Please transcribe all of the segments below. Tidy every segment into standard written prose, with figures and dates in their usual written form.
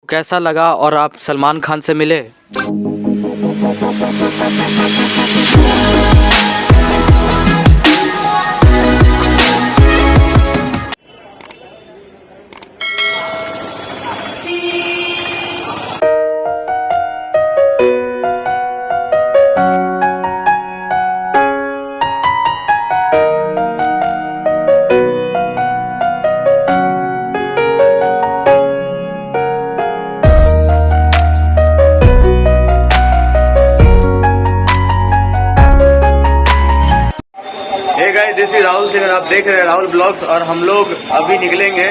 कैसा लगा और आप सलमान खान से मिले? दिस इज राहुल सिंह, आप देख रहे हैं राहुल ब्लॉग्स। और हम लोग अभी निकलेंगे,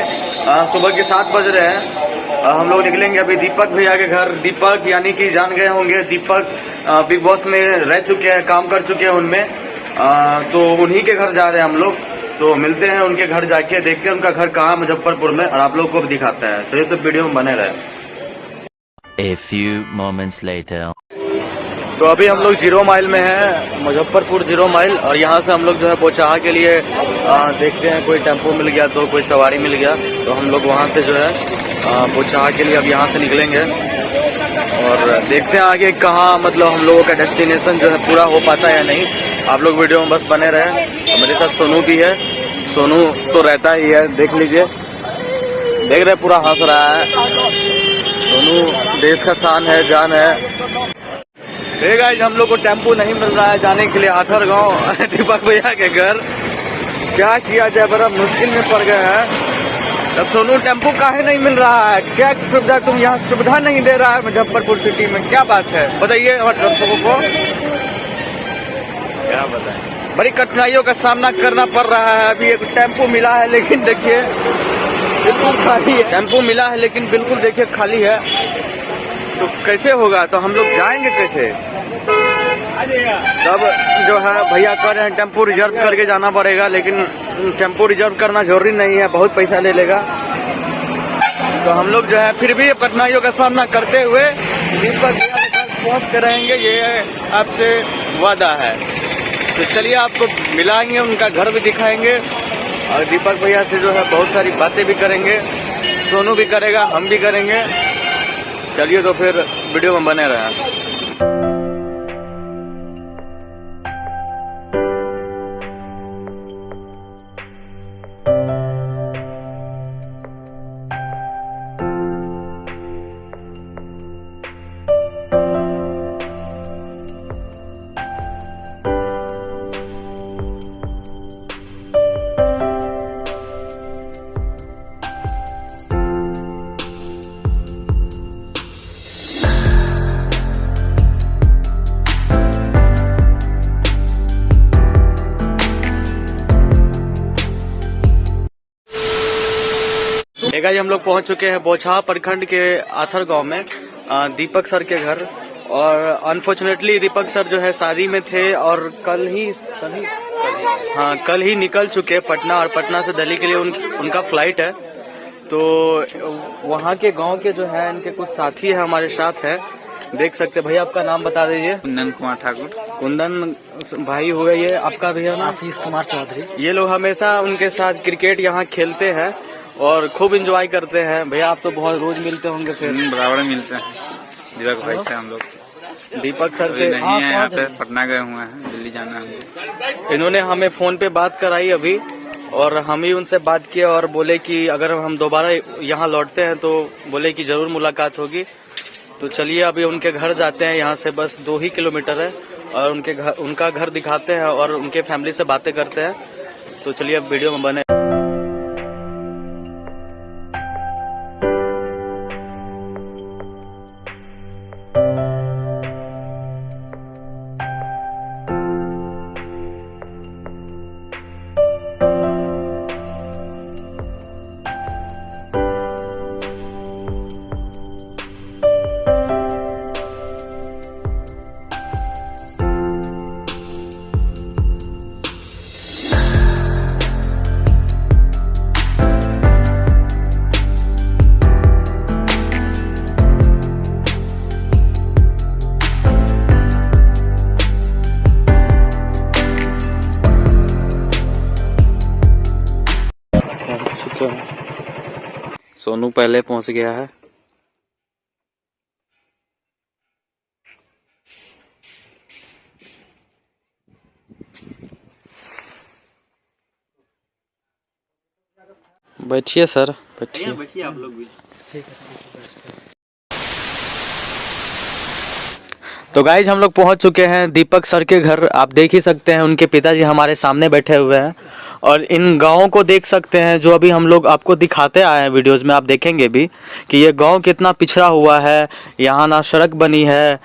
सुबह के 7 बज रहे हैं। हम लोग निकलेंगे अभी दीपक भैया के घर। दीपक यानी कि जान गए होंगे, दीपक बिग बॉस में रह चुके हैं, काम कर चुके हैं उनमें। तो उन्हीं के घर जा रहे हैं हम लोग। तो मिलते हैं उनके घर जाके, देखते हैं उनका घर कहाँ मुजफ्फरपुर में, और आप लोग को भी दिखाता है। तो ये तो वीडियो में बने रहे। A few moments later. तो अभी हम लोग 0 माइल में हैं, मुजफ्फरपुर 0 माइल। और यहाँ से हम लोग जो है पोचाहा के लिए देखते हैं, कोई टेम्पो मिल गया तो, कोई सवारी मिल गया तो हम लोग वहाँ से जो है पोचाहा के लिए अब यहाँ से निकलेंगे। और देखते हैं आगे कहाँ, मतलब हम लोगों का डेस्टिनेशन जो है पूरा हो पाता है या नहीं। आप लोग वीडियो में बस बने रहे। मेरे साथ सोनू भी है, सोनू तो रहता ही है, देख लीजिए, देख रहे पूरा हंस रहा है। सोनू देश का शान है, जान है। गाइस, हम लोग को टेम्पो नहीं मिल रहा है जाने के लिए आखर गांव दीपक भैया के घर। क्या किया जाए, बड़ा मुश्किल में पड़ गए हैं। तब सोनू, टेम्पो काहे नहीं मिल रहा है? क्या सुविधा, तुम यहाँ सुविधा नहीं दे रहा है मुजफ्फरपुर सिटी में, क्या बात है बताइए हमारे दर्शकों को। क्या बताएं, बड़ी कठिनाइयों का सामना करना पड़ रहा है। अभी एक टेम्पो मिला है, लेकिन देखिए बिल्कुल खाली है। टेम्पो मिला है लेकिन बिल्कुल देखिए खाली है। तो कैसे होगा, तो हम लोग जाएंगे कैसे? तब जो है भैया कह रहे हैं टेम्पो रिजर्व करके जाना पड़ेगा, लेकिन टेम्पो रिजर्व करना जरूरी नहीं है, बहुत पैसा ले लेगा। तो हम लोग जो है फिर भी कठिनाइयों का सामना करते हुए दीपक भैया के पास पहुँच कर रहेंगे, ये आपसे वादा है। तो चलिए आपको मिलाएंगे, उनका घर भी दिखाएंगे, और दीपक भैया से जो है बहुत सारी बातें भी करेंगे। सोनू भी करेगा, हम भी करेंगे। चलिए तो फिर वीडियो में बने रहें। हम लोग पहुंच चुके हैं पोचाहा प्रखंड के आथर गांव में, दीपक सर के घर। और अनफॉर्चुनेटली दीपक सर जो है शादी में थे और कल ही निकल चुके पटना, और पटना से दिल्ली के लिए उनका फ्लाइट है। तो वहाँ के गांव के जो है इनके कुछ साथी है हमारे साथ है, देख सकते हैं। भैया आपका नाम बता दीजिए। कुंदन कुमार ठाकुर। कुंदन भाई हुए, ये आपका भैया नाम? आशीष कुमार चौधरी। ये लोग हमेशा उनके साथ क्रिकेट यहाँ खेलते हैं और खूब एंजॉय करते हैं। भैया आप तो बहुत रोज मिलते होंगे फिर? बराबर मिलते हैं दीपक भाई से हम लोग। दीपक सर से नहीं है, यहाँ पे पटना गए हुए हैं, दिल्ली जाना है। इन्होंने हमें फोन पे बात कराई अभी, और हम ही उनसे बात किया और बोले कि अगर हम दोबारा यहाँ लौटते हैं तो बोले कि जरूर मुलाकात होगी। तो चलिए अभी उनके घर जाते हैं, यहाँ से बस 2 ही किलोमीटर है, और उनका घर दिखाते हैं और उनके फैमिली से बातें करते हैं। तो चलिए अब वीडियो में बने। सोनू पहले पहुंच गया है। बैठिए सर, बैठिए। बैठिए आप लोग भी। तो गाइज हम लोग पहुंच चुके हैं दीपक सर के घर। आप देख ही सकते हैं उनके पिताजी हमारे सामने बैठे हुए हैं और इन गाँवों को देख सकते हैं जो अभी हम लोग आपको दिखाते आए हैं वीडियोज़ में। आप देखेंगे भी कि ये गांव कितना पिछड़ा हुआ है, यहाँ ना सड़क बनी है।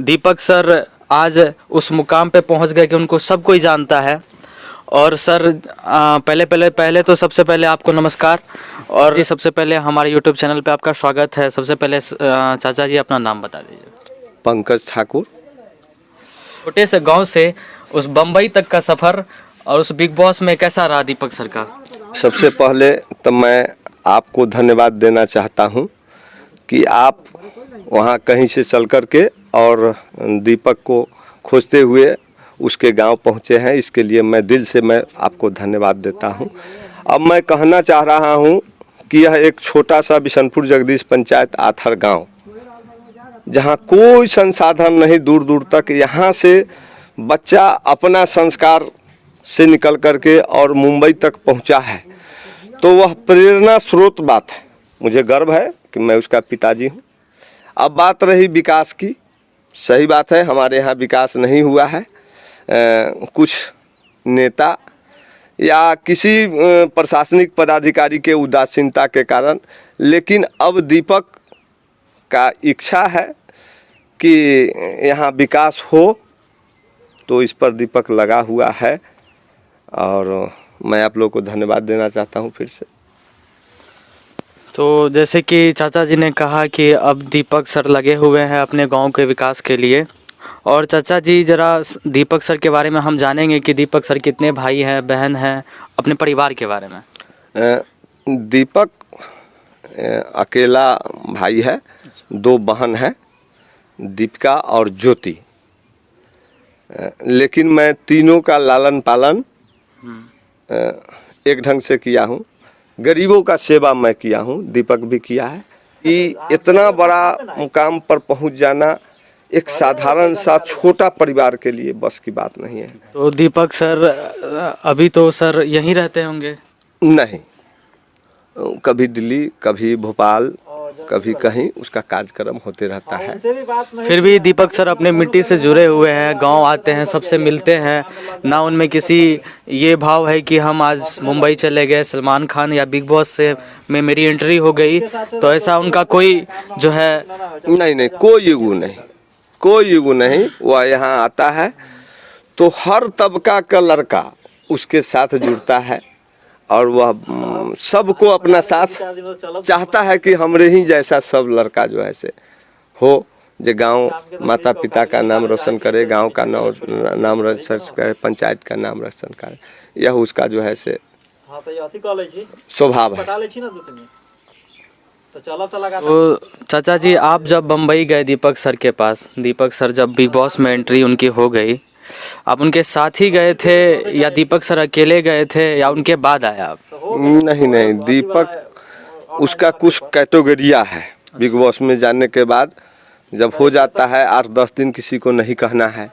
दीपक सर आज उस मुकाम पे पहुंच गए कि उनको सब कोई जानता है। और सर पहले तो सबसे पहले आपको नमस्कार और सबसे पहले हमारे यूट्यूब चैनल पे आपका स्वागत है। सबसे पहले चाचा जी अपना नाम बता दीजिए। पंकज ठाकुर। छोटे से गांव से उस बम्बई तक का सफ़र और उस बिग बॉस में कैसा रहा दीपक सर का? सबसे पहले तो मैं आपको धन्यवाद देना चाहता हूं कि आप वहां कहीं से चल कर के और दीपक को खोजते हुए उसके गांव पहुंचे हैं। इसके लिए मैं दिल से आपको धन्यवाद देता हूं। अब मैं कहना चाह रहा हूं कि यह एक छोटा सा बिशनपुर जगदीश पंचायत आथर गांव, जहां कोई संसाधन नहीं दूर दूर तक, यहाँ से बच्चा अपना संस्कार से निकल करके और मुंबई तक पहुंचा है, तो वह प्रेरणा स्रोत बात है। मुझे गर्व है कि मैं उसका पिताजी हूं। अब बात रही विकास की, सही बात है हमारे यहाँ विकास नहीं हुआ है, कुछ नेता या किसी प्रशासनिक पदाधिकारी के उदासीनता के कारण। लेकिन अब दीपक का इच्छा है कि यहाँ विकास हो, तो इस पर दीपक लगा हुआ है और मैं आप लोगों को धन्यवाद देना चाहता हूँ फिर से। तो जैसे कि चाचा जी ने कहा कि अब दीपक सर लगे हुए हैं अपने गांव के विकास के लिए। और चाचा जी ज़रा दीपक सर के बारे में हम जानेंगे कि दीपक सर कितने भाई हैं, बहन हैं, अपने परिवार के बारे में। दीपक अकेला भाई है, 2 बहन है, दीपिका और ज्योति। लेकिन मैं तीनों का लालन पालन एक ढंग से किया हूँ। गरीबों का सेवा मैं किया हूँ, दीपक भी किया है। कि इतना बड़ा मुकाम पर पहुँच जाना एक साधारण सा छोटा परिवार के लिए बस की बात नहीं है। तो दीपक सर अभी तो सर यहीं रहते होंगे? नहीं, कभी दिल्ली, कभी भोपाल, कभी कहीं उसका कार्यक्रम होते रहता है। फिर भी दीपक सर अपने मिट्टी से जुड़े हुए हैं, गांव आते हैं, सबसे मिलते हैं ना। उनमें किसी ये भाव है कि हम आज मुंबई चले गए, सलमान खान या बिग बॉस से में मेरी एंट्री हो गई, तो ऐसा उनका कोई जो है? नहीं, कोई ईगो नहीं, कोई ईगो नहीं। वह यहाँ आता है तो हर तबका का लड़का उसके साथ जुड़ता है और वह सबको अपना साथ चाहता है कि हमरे ही जैसा सब लड़का जो है से हो, जो गांव माता पिता का नाम रोशन करे, गांव का नाम रोशन करे, पंचायत का नाम रोशन करे। यह उसका जो है से स्वभाव है। तो चाचा जी आप जब बम्बई गए दीपक सर के पास, दीपक सर जब बिग बॉस में एंट्री उनकी हो गई, आप उनके साथ ही गए थे या दीपक सर अकेले गए थे या उनके बाद आया आप? नहीं, दीपक उसका कुछ कैटेगरिया है। बिग बॉस में जाने के बाद जब हो जाता है 8-10 दिन किसी को नहीं कहना है,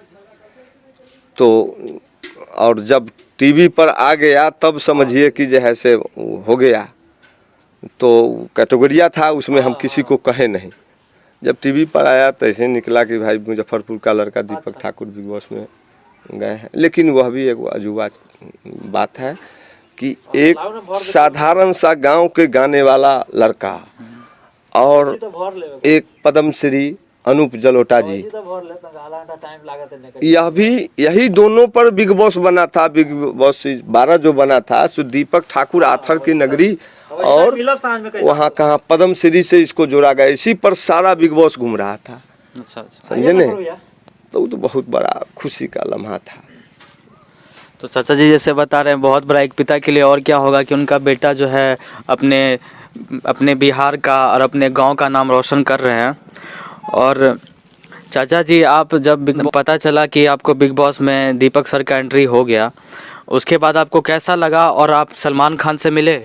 तो और जब टीवी पर आ गया तब समझिए कि जैसे हो गया। तो कैटेगरिया था, उसमें हम किसी को कहे नहीं। जब टीवी पर आया तो ऐसे निकला कि भाई मुजफ्फरपुर का लड़का दीपक ठाकुर बिग बॉस में गए हैं। लेकिन वह भी एक अजूबा बात है कि एक साधारण सा गांव के गाने वाला लड़का और एक पद्मश्री अनूप जलोटा जी, यही दोनों पर बिग बॉस बना था। बिग बॉस 12 जो बना था सो दीपक ठाकुर आथर की नगरी और वहाँ कहाँ पद्मश्री से इसको जोड़ा गया, इसी पर सारा बिग बॉस घूम रहा था। समझे नहीं? तो वो तो बहुत बड़ा खुशी का लम्हा था। तो चाचा जी जैसे बता रहे हैं बहुत बड़ा एक पिता के लिए और क्या होगा कि उनका बेटा जो है अपने बिहार का और अपने गांव का नाम रोशन कर रहे हैं। और चाचा जी आप जब पता चला कि आपको बिग बॉस में दीपक सर का एंट्री हो गया, उसके बाद आपको कैसा लगा और आप सलमान खान से मिले?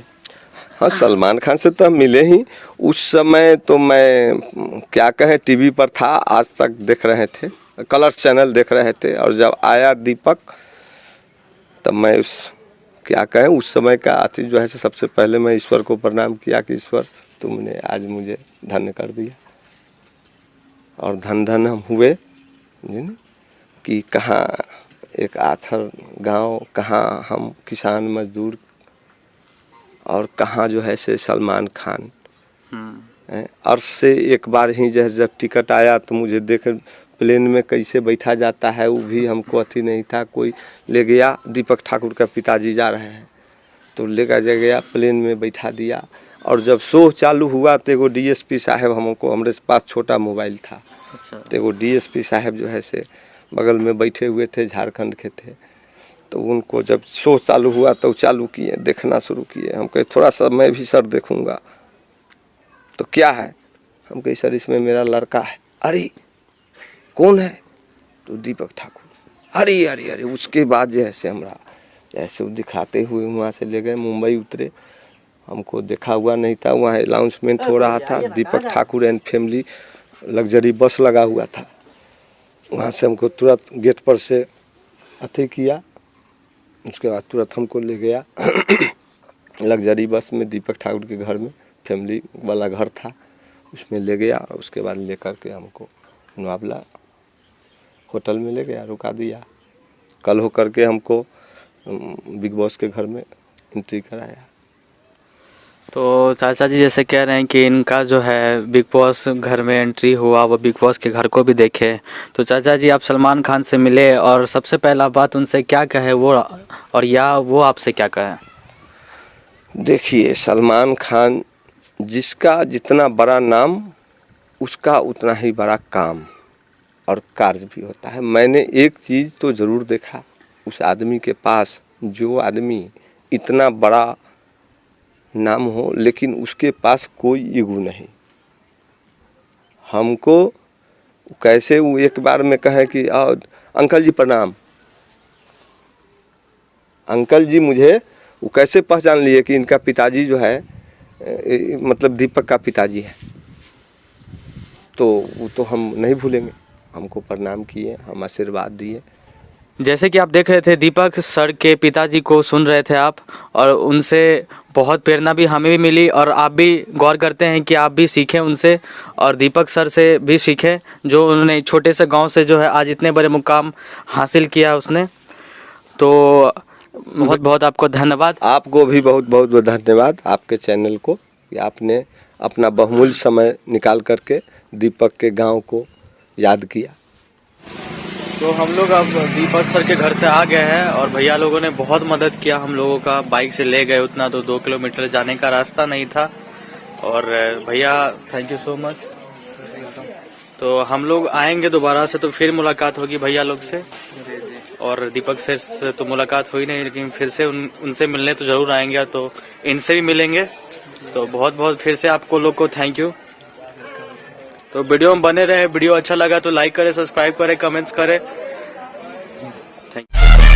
हाँ, सलमान खान से तो हम मिले ही। उस समय तो मैं क्या कहें, टीवी पर था, आज तक देख रहे थे, कलर्स चैनल देख रहे थे। और जब आया दीपक तब मैं उस क्या कहें, उस समय का अति जो है सबसे पहले मैं ईश्वर को प्रणाम किया कि ईश्वर तुमने आज मुझे धन्य कर दिया। और धन धन हम हुए कि कहाँ एक आथर गांव, कहाँ हम किसान मजदूर, और कहाँ जो है से सलमान खान। अर्श से एक बार ही जो है जब टिकट आया तो मुझे देख प्लेन में कैसे बैठा जाता है वो भी हमको अति नहीं था। कोई ले गया, दीपक ठाकुर का पिताजी जा रहे हैं तो लेकर गया, प्लेन में बैठा दिया। और जब शो चालू हुआ तो एगो डीएसपी साहब हमको, हमारे पास छोटा मोबाइल था, तो एगो डीएसपी साहब जो है से बगल में बैठे हुए थे, झारखंड के थे। तो उनको जब शो चालू हुआ तो चालू किए, देखना शुरू किए। हम कहे थोड़ा सा मैं भी सर देखूंगा। तो क्या है, हम कहे सर इसमें मेरा लड़का है। अरे कौन है? तो दीपक ठाकुर। अरे अरे अरे, उसके बाद जैसे हमरा ऐसे दिखाते हुए वहाँ से ले गए, मुंबई उतरे। हमको देखा हुआ नहीं था, वहाँ अनाउंसमेंट हो रहा था, Deepak Thakur and family luxury bus लगा हुआ था। वहाँ से हमको तुरंत गेट पर से अति किया, उसके बाद तुरंत हमको ले गया लग्जरी बस में, दीपक ठाकुर के घर में, फैमिली वाला घर था, उसमें ले गया। और उसके बाद लेकर के हमको नवाबला होटल में ले गया, रुका दिया। कल हो करके हमको बिग बॉस के घर में एंट्री कराया। तो चाचा जी जैसे कह रहे हैं कि इनका जो है बिग बॉस घर में एंट्री हुआ, वो बिग बॉस के घर को भी देखे। तो चाचा जी आप सलमान खान से मिले और सबसे पहला बात उनसे क्या कहे वो, और या वो आपसे क्या कहे? देखिए सलमान खान, जिसका जितना बड़ा नाम उसका उतना ही बड़ा काम और कार्य भी होता है। मैंने एक चीज़ तो ज़रूर देखा उस आदमी के पास, जो आदमी इतना बड़ा नाम हो लेकिन उसके पास कोई ईगो नहीं। हमको कैसे वो एक बार में कहे कि अंकल जी प्रणाम, अंकल जी मुझे वो कैसे पहचान लिए कि इनका पिताजी जो है मतलब दीपक का पिताजी है। तो वो तो हम नहीं भूलेंगे। हमको प्रणाम किए, हम आशीर्वाद दिए। जैसे कि आप देख रहे थे दीपक सर के पिताजी को सुन रहे थे आप, और उनसे बहुत प्रेरणा भी हमें भी मिली, और आप भी गौर करते हैं कि आप भी सीखें उनसे और दीपक सर से भी सीखें, जो उन्होंने छोटे से गांव से जो है आज इतने बड़े मुकाम हासिल किया उसने। तो बहुत बहुत आपको धन्यवाद। आपको भी बहुत बहुत धन्यवाद, आपके चैनल को, कि आपने अपना बहुमूल्य समय निकाल करके दीपक के गांव को याद किया। तो हम लोग अब दीपक सर के घर से आ गए हैं और भैया लोगों ने बहुत मदद किया हम लोगों का, बाइक से ले गए, उतना तो 2 किलोमीटर जाने का रास्ता नहीं था। और भैया थैंक यू सो मच। तो हम लोग आएंगे दोबारा से तो फिर मुलाकात होगी भैया लोग से, और दीपक सर से तो मुलाकात हुई नहीं, लेकिन फिर से उनसे मिलने तो जरूर आएंगे, तो इनसे भी मिलेंगे। तो बहुत बहुत फिर से आपको लोग को थैंक यू। तो वीडियो में बने रहे, वीडियो अच्छा लगा तो लाइक करें, सब्सक्राइब करें, कमेंट्स करें। Thank you.